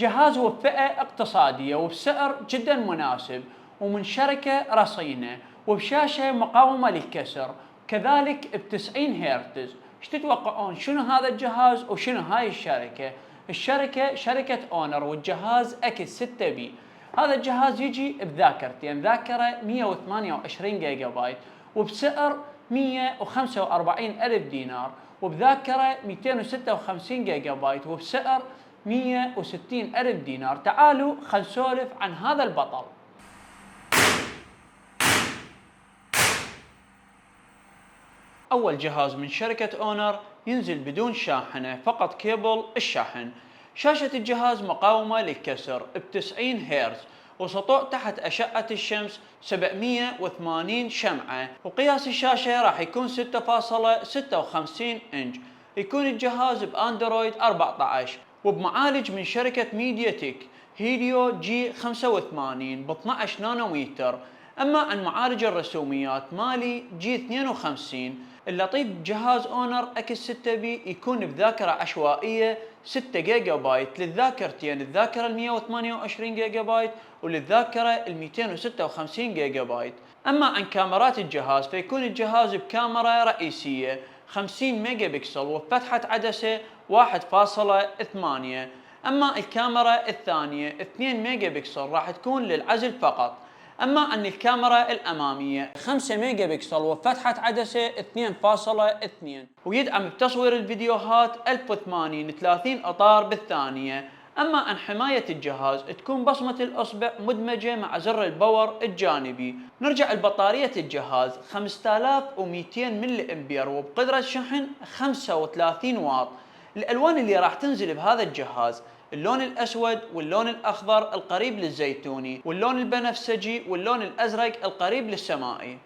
جهاز وفئة اقتصادية وبسعر جدا مناسب ومن شركة رصينة وبشاشة مقاومة للكسر، كذلك ب90 هرتز. ايش تتوقعون شنو هذا الجهاز وشنو هاي الشركة؟ الشركة شركة اونر والجهاز اكس 6 بي. هذا الجهاز يجي بذاكرتين، ذاكرة 128 جيجا بايت وبسعر 145 ألف دينار، وبذاكرة 256 جيجا بايت وبسعر 160 ألف دينار. تعالوا خل نسولف عن هذا البطل. أول جهاز من شركة اونر ينزل بدون شاحنة، فقط كيبل الشحن. شاشة الجهاز مقاومة للكسر ب90 هرتز، وسطوع تحت أشعة الشمس 780 شمعة، وقياس الشاشة راح يكون 6.56 إنش. يكون الجهاز بأندرويد 14 وبمعالج من شركة ميديا تك هيليو جي 85 ب 12 نانومتر. أما عن معالج الرسوميات مالي جي 52. اللطيف بجهاز اونر اكس 6 بي يكون بذاكرة عشوائية 6 جيجا بايت للذاكرتين، الذاكرة ال 128 جيجا بايت وللذاكرة ال 256 جيجا بايت. أما عن كاميرات الجهاز فيكون الجهاز بكاميرا رئيسية 50 ميجا بكسل وفتحة عدسة 1.8. أما الكاميرا الثانية 2 ميجا بكسل راح تكون للعزل فقط. أما عن الكاميرا الأمامية 5 ميجا بكسل وفتحة عدسة 2.2، ويدعم بتصوير الفيديوهات 1080 30 إطار بالثانية. أما عن حماية الجهاز تكون بصمة الأصبع مدمجة مع زر الباور الجانبي. نرجع لبطارية الجهاز 5200 ملي أمبير وبقدرة شحن 35 واط. الألوان اللي راح تنزل بهذا الجهاز اللون الأسود واللون الأخضر القريب للزيتوني واللون البنفسجي واللون الأزرق القريب للسمائي.